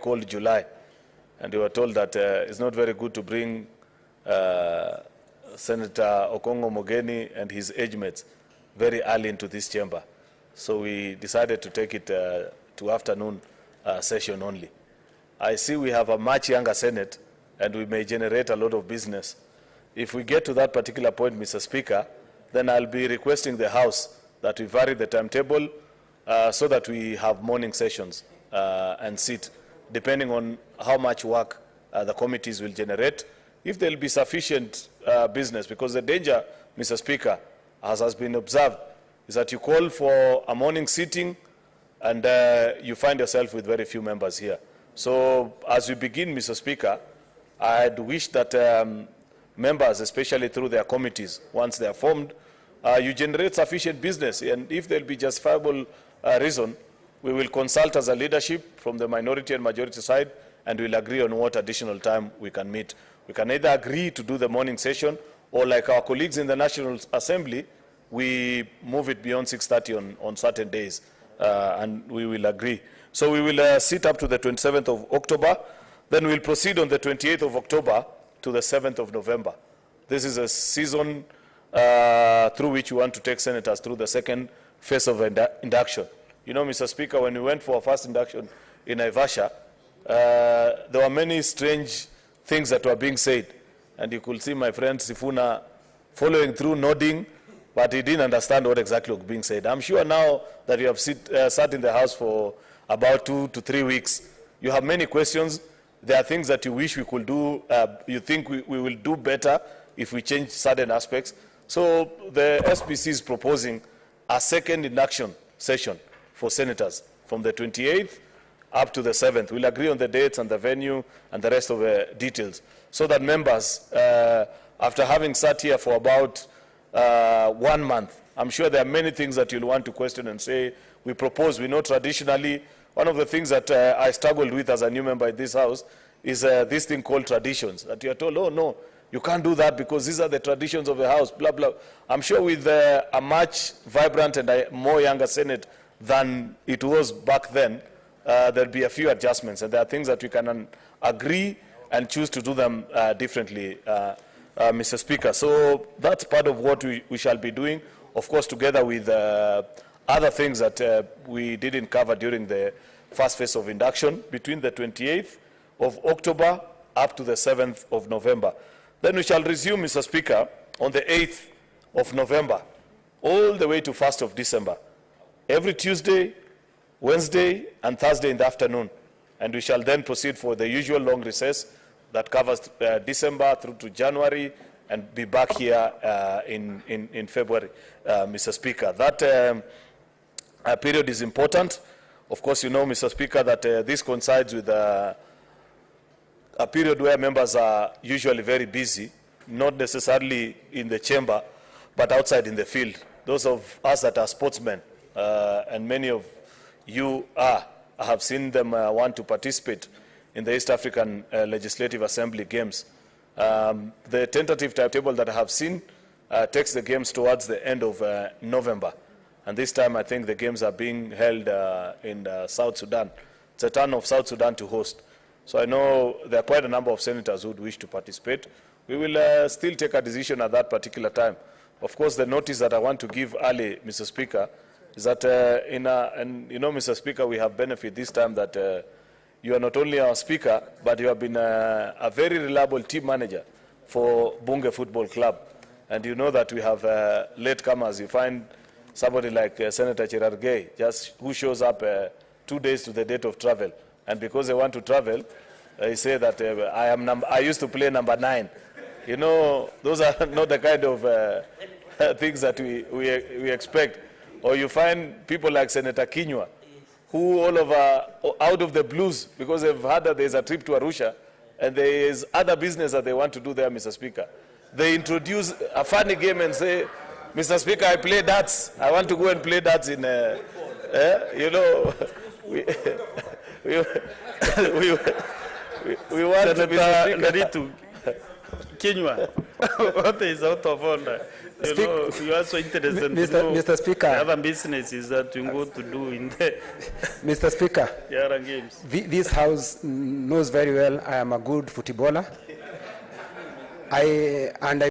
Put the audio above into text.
cold July, and you were told that it's not very good to bring Senator Omugeni and his age mates very early into this chamber. So we decided to take it to afternoon session only. I see we have a much younger Senate, and we may generate a lot of business. If we get to that particular point, Mr. Speaker, then I'll be requesting the House that we vary the timetable so that we have morning sessions and sit, depending on how much work the committees will generate. If there will be sufficient business, because the danger, Mr. Speaker, as has been observed, is that you call for a morning sitting and you find yourself with very few members here. So as we begin, Mr. Speaker, I'd wish that members, especially through their committees, once they are formed, you generate sufficient business. And if there will be justifiable reason, we will consult as a leadership from the minority and majority side, and we'll agree on what additional time we can meet. We can either agree to do the morning session, or like our colleagues in the National Assembly, we move it beyond 6:30 on certain days, and we will agree. So we will sit up to the 27th of October, then we'll proceed on the 28th of October to the 7th of November. This is a season through which we want to take senators through the second phase of induction. You know, Mr. Speaker, when we went for our first induction in Naivasha, there were many strange things that were being said. And you could see my friend Sifuna following through, nodding, but he didn't understand what exactly was being said. I'm sure now that you have sat in the House for about 2 to 3 weeks, you have many questions. There are things that you wish we could do, you think we will do better if we change certain aspects. So the SPC is proposing a second induction session for senators from the 28th up to the 7th. We'll agree on the dates and the venue and the rest of the details, so that members, after having sat here for about 1 month, I'm sure there are many things that you'll want to question and say, we propose. We know traditionally, one of the things that I struggled with as a new member in this House is this thing called traditions, that you're told, oh no, you can't do that because these are the traditions of the House, blah, blah. I'm sure with a much vibrant and a more younger Senate than it was back then, there'll be a few adjustments, and there are things that we can agree and choose to do them differently, Mr. Speaker. So that's part of what we shall be doing, of course, together with other things that we didn't cover during the first phase of induction, between the 28th of October up to the 7th of November. Then we shall resume, Mr. Speaker, on the 8th of November, all the way to 1st of December, every Tuesday, Wednesday, and Thursday in the afternoon. And we shall then proceed for the usual long recess that covers December through to January, and be back here in February, Mr. Speaker. That period is important. Of course, you know, Mr. Speaker, that this coincides with a period where members are usually very busy, not necessarily in the chamber, but outside in the field. Those of us that are sportsmen, and many of you are, I have seen them want to participate in the East African Legislative Assembly Games. The tentative timetable that I have seen takes the games towards the end of November. And this time I think the games are being held in South Sudan. It's a turn of South Sudan to host. So I know there are quite a number of senators who would wish to participate. We will still take a decision at that particular time. Of course, the notice that I want to give early, Mr. Speaker, is that, and you know, Mr. Speaker, we have benefit this time that you are not only our Speaker, but you have been a very reliable team manager for Bunge Football Club. And you know that we have latecomers. You find somebody like Senator Cherargei, just who shows up 2 days to the date of travel. And because they want to travel, they say that I used to play number 9. You know, those are not the kind of things that we expect. Or you find people like Senator Kinyua, who all over, out of the blues, because they've heard that there's a trip to Arusha, and there is other business that they want to do there, Mr. Speaker. They introduce a funny game and say, Mr. Speaker, I play darts. I want to go and play darts in, you know, we want Senator to be Kinyua. What is out of order? You know, you are so interested to know Mr. Speaker. the other businesses that you go to do in the Mr. Speaker, Yara Games. this House knows very well I am a good footballer. I